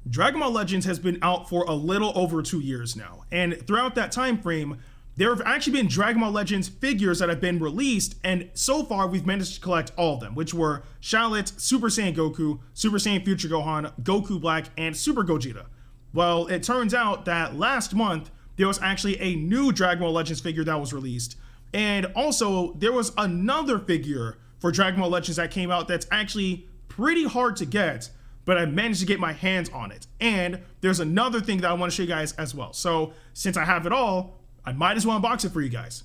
Dragon Ball Legends has been out for a little over 2 years now, and throughout that time frame, there have actually been Dragon Ball Legends figures that have been released, and so far we've managed to collect all of them, which were Shallot, Super Saiyan Goku, Super Saiyan Future Gohan, Goku Black, and Super Gogeta. Well, it turns out that last month, there was actually a new Dragon Ball Legends figure that was released, and also there was another figure for Dragon Ball Legends that came out that's actually pretty hard to get, but I managed to get my hands on it. And there's another thing that I want to show you guys as well. So since I have it all, I might as well unbox it for you guys.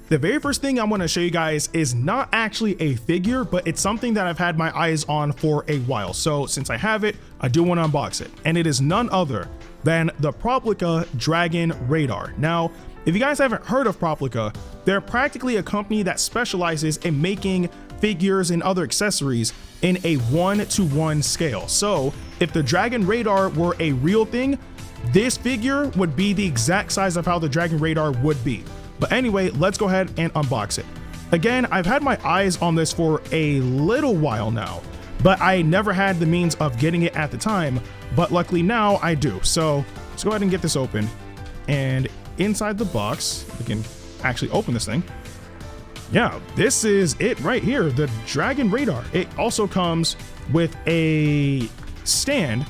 The very first thing I want to show you guys is not actually a figure, but it's something that I've had my eyes on for a while. So since I have it, I do want to unbox it. And it is none other than the Proplica Dragon Radar. Now, if you guys haven't heard of Proplica, they're practically a company that specializes in making figures and other accessories in a 1-to-1 scale. So if the Dragon Radar were a real thing, this figure would be the exact size of how the Dragon Radar would be. But anyway, let's go ahead and unbox it. Again, I've had my eyes on this for a little while now, but I never had the means of getting it at the time, but luckily now I do. So let's go ahead and get this open. And inside the box, we can actually open this thing. Yeah, this is it right here, the Dragon Radar. It also comes with a stand,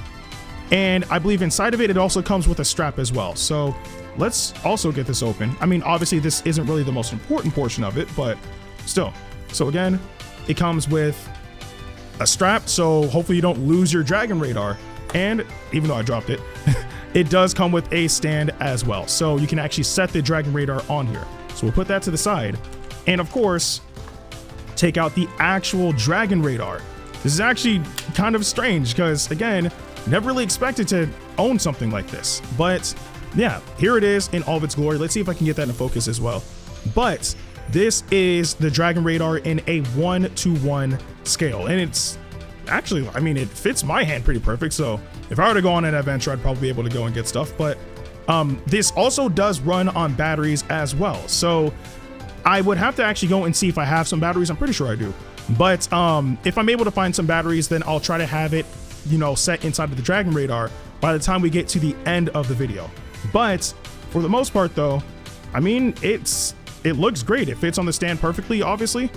and I believe inside of it, it also comes with a strap as well. So let's also get this open. I mean, obviously this isn't really the most important portion of it, but still. So again, it comes with a strap, so hopefully you don't lose your Dragon Radar. And even though I dropped it, it does come with a stand as well. So you can actually set the Dragon Radar on here. So we'll put that to the side. And of course, take out the actual Dragon Radar. This is actually kind of strange because, again, never really expected to own something like this. But yeah, here it is in all of its glory. Let's see if I can get that in focus as well. But this is the Dragon Radar in a 1-to-1 scale. And it's actually, I mean, it fits my hand pretty perfect. So if I were to go on an adventure, I'd probably be able to go and get stuff. But this also does run on batteries as well. So I would have to actually go and see if I have some batteries. I'm pretty sure I do. But if I'm able to find some batteries, then I'll try to have it, you know, set inside of the Dragon Radar by the time we get to the end of the video. But for the most part, though, I mean, it looks great. It fits on the stand perfectly, obviously.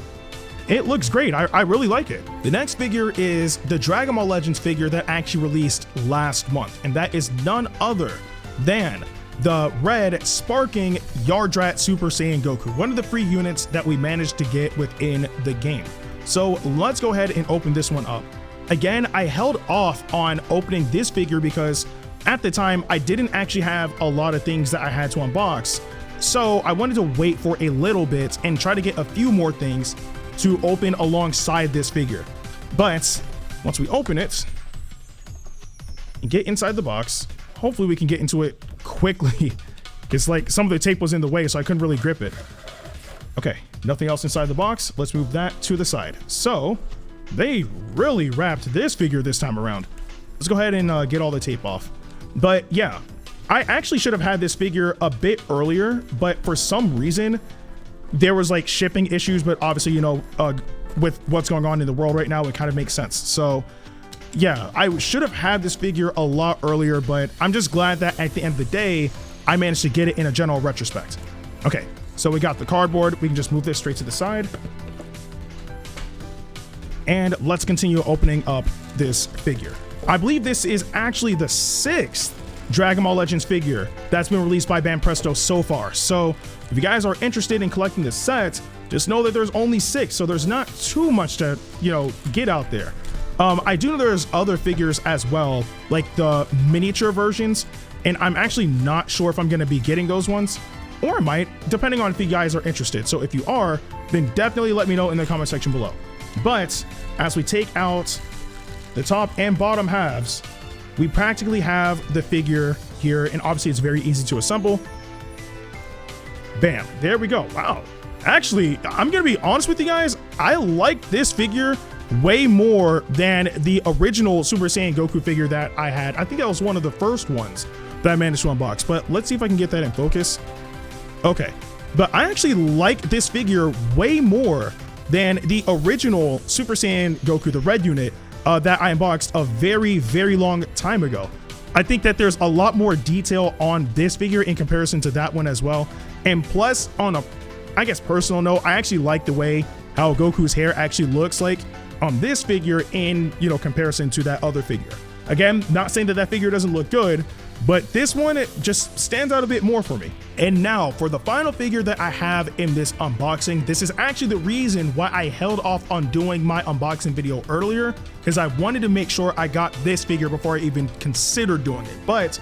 It looks great. I really like it. The next figure is the Dragon Ball Legends figure that actually released last month, and that is none other than the red sparking Yardrat Super Saiyan Goku, one of the free units that we managed to get within the game. So let's go ahead and open this one up. Again, I held off on opening this figure because at the time I didn't actually have a lot of things that I had to unbox. So I wanted to wait for a little bit and try to get a few more things to open alongside this figure. But once we open it and get inside the box, hopefully we can get into it quickly. It's like some of the tape was in the way, so I couldn't really grip it. Okay, nothing else inside the box. Let's move that to the side. So they really wrapped this figure this time around. Let's go ahead and get all the tape off. But yeah, I actually should have had this figure a bit earlier, but for some reason there was like shipping issues. But obviously, you know, with what's going on in the world right now, it kind of makes sense. So yeah, I should have had this figure a lot earlier, but I'm just glad that at the end of the day, I managed to get it in a general retrospect. Okay, so we got the cardboard. We can just move this straight to the side. And let's continue opening up this figure. I believe this is actually the 6th Dragon Ball Legends figure that's been released by Banpressto so far. So if you guys are interested in collecting this set, just know that there's only 6, so there's not too much to, you know, get out there. I do know there's other figures as well, like the miniature versions, and I'm actually not sure if I'm going to be getting those ones, or I might, depending on if you guys are interested. So if you are, then definitely let me know in the comment section below. But as we take out the top and bottom halves, we practically have the figure here, and obviously it's very easy to assemble. Bam, there we go. Wow. Actually, I'm going to be honest with you guys, I like this figure way more than the original Super Saiyan Goku figure that I had. I think that was one of the first ones that I managed to unbox, but let's see if I can get that in focus. Okay, but I actually like this figure way more than the original Super Saiyan Goku, the red unit that I unboxed a very long time ago. I think that there's a lot more detail on this figure in comparison to that one as well. And plus, on a, I guess, personal note, I actually like the way how Goku's hair actually looks like on this figure in, you know, comparison to that other figure. Again, not saying that that figure doesn't look good, but this one, it just stands out a bit more for me. And now for the final figure that I have in this unboxing, this is actually the reason why I held off on doing my unboxing video earlier, because I wanted to make sure I got this figure before I even considered doing it. But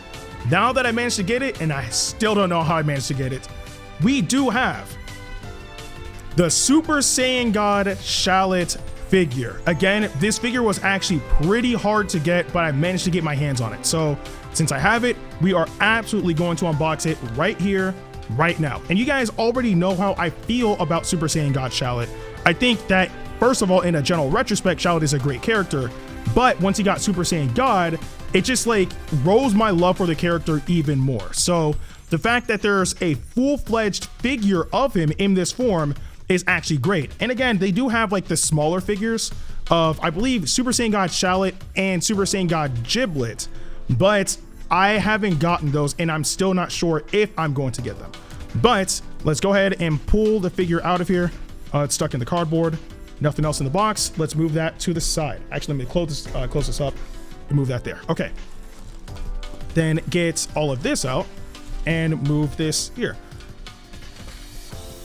now that I managed to get it, and I still don't know how I managed to get it, we do have the Super Saiyan God Shallot figure. Again, this figure was actually pretty hard to get, but I managed to get my hands on it. So since I have it, we are absolutely going to unbox it right here, right now. And you guys already know how I feel about Super Saiyan God Shallot. I think that, first of all, in a general retrospect, Shallot is a great character, but once he got Super Saiyan God, it just like rose my love for the character even more. So the fact that there's a full-fledged figure of him in this form is actually great. And again, they do have like the smaller figures of, I believe, Super Saiyan God Shallot and Super Saiyan God Giblet, but I haven't gotten those and I'm still not sure if I'm going to get them. But let's go ahead and pull the figure out of here. It's stuck in the cardboard, nothing else in the box. Let's move that to the side. Actually, let me close this up and move that there. Okay. Then get all of this out and move this here.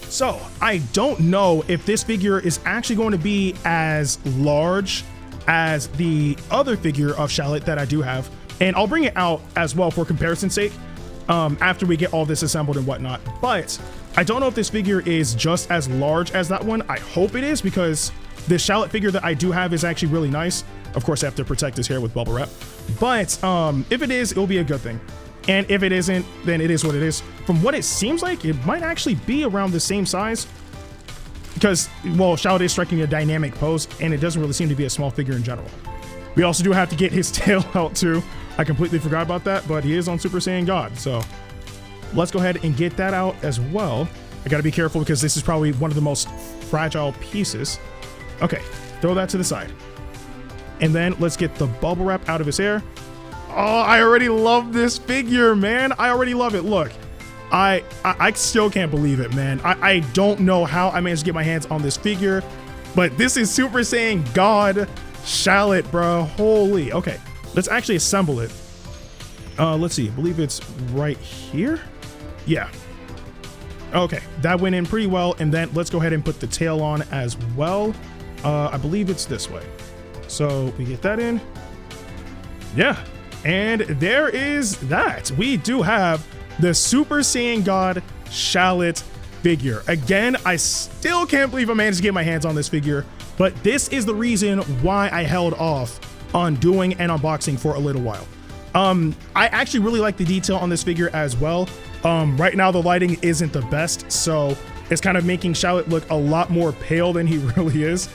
So I don't know if this figure is actually going to be as large as the other figure of Shallot that I do have. And I'll bring it out as well for comparison's sake after we get all this assembled and whatnot. But I don't know if this figure is just as large as that one. I hope it is, because the Shallot figure that I do have is actually really nice. Of course, I have to protect his hair with bubble wrap. But if it is, it'll be a good thing. And if it isn't, then it is what it is. From what it seems like, it might actually be around the same size, because, well, Shallot is striking a dynamic pose, and it doesn't really seem to be a small figure in general. We also do have to get his tail out too. I completely forgot about that, but he is on Super Saiyan God. So let's go ahead and get that out as well. I gotta be careful because this is probably one of the most fragile pieces. Okay, throw that to the side. And then let's get the bubble wrap out of his hair. Oh, I already love this figure, man. I already love it. Look, I still can't believe it, man. I don't know how I managed to get my hands on this figure, but this is Super Saiyan God Shallot, bro. Holy. Okay, let's actually assemble it. Let's see. I believe it's right here. Yeah. Okay, that went in pretty well. And then let's go ahead and put the tail on as well. I believe it's this way. So we get that in. Yeah. And there is that. We do have the Super Saiyan God Shallot figure. Again, I still can't believe I managed to get my hands on this figure, but this is the reason why I held off on doing an unboxing for a little while. I actually really like the detail on this figure as well. Right now the lighting isn't the best, so it's kind of making Shallot look a lot more pale than he really is.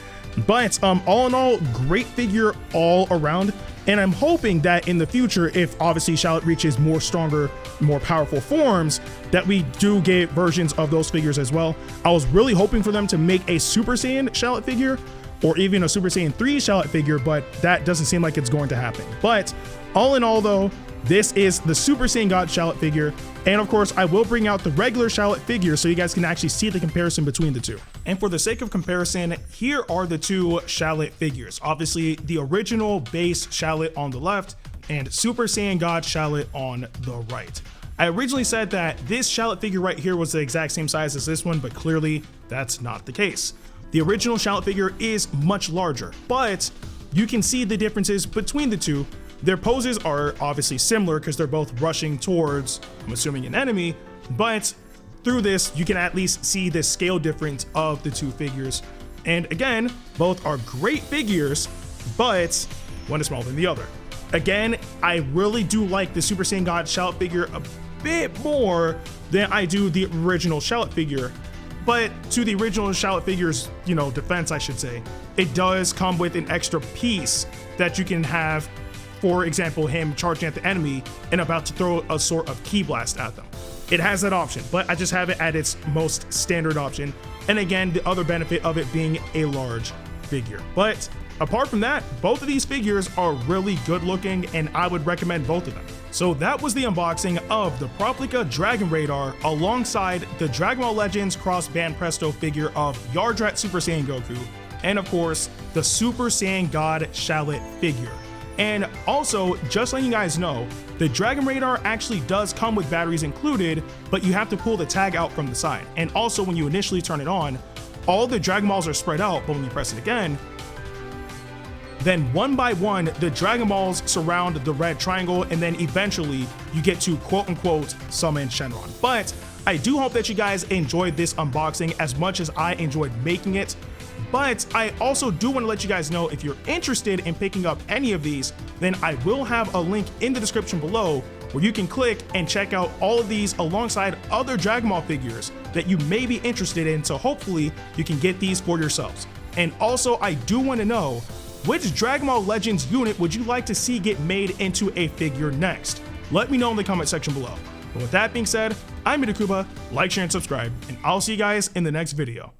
But all in all, great figure all around. And I'm hoping that in the future, if obviously Shallot reaches more stronger, more powerful forms, that we do get versions of those figures as well. I was really hoping for them to make a Super Saiyan Shallot figure, or even a Super Saiyan 3 Shallot figure, but that doesn't seem like it's going to happen. But all in all though, this is the Super Saiyan God Shallot figure. And of course, I will bring out the regular Shallot figure so you guys can actually see the comparison between the two. And for the sake of comparison, here are the two Shallot figures. Obviously, the original base Shallot on the left and Super Saiyan God Shallot on the right. I originally said that this Shallot figure right here was the exact same size as this one, but clearly that's not the case. The original Shallot figure is much larger, but you can see the differences between the two. Their poses are obviously similar because they're both rushing towards, I'm assuming, an enemy, but through this, you can at least see the scale difference of the two figures. And again, both are great figures, but one is smaller than the other. Again, I really do like the Super Saiyan God Shallot figure a bit more than I do the original Shallot figure. But to the original Shallot figure's, defense, I should say, it does come with an extra piece that you can have. For example, him charging at the enemy and about to throw a sort of ki blast at them. It has that option, but I just have it at its most standard option. And again, the other benefit of it being a large figure. But Apart from that, both of these figures are really good looking and I would recommend both of them. So that was the unboxing of the Proplica Dragon Radar alongside the Dragon Ball Legends Cross Banpressto figure of Yardrat Super Saiyan Goku, and of course, the Super Saiyan God Shallot figure. And also, just letting you guys know, the Dragon Radar actually does come with batteries included, but you have to pull the tag out from the side. And also, when you initially turn it on, all the Dragon Balls are spread out, but when you press it again, then one by one, the Dragon Balls surround the red triangle, and then eventually you get to quote-unquote summon Shenron. But I do hope that you guys enjoyed this unboxing as much as I enjoyed making it. But I also do want to let you guys know, if you're interested in picking up any of these, then I will have a link in the description below where you can click and check out all of these alongside other Dragon Ball figures that you may be interested in, so hopefully you can get these for yourselves. And also, I do want to know, which Dragon Ball Legends unit would you like to see get made into a figure next? Let me know in the comment section below. But with that being said, I'm Ndukauba, like, share, and subscribe, and I'll see you guys in the next video.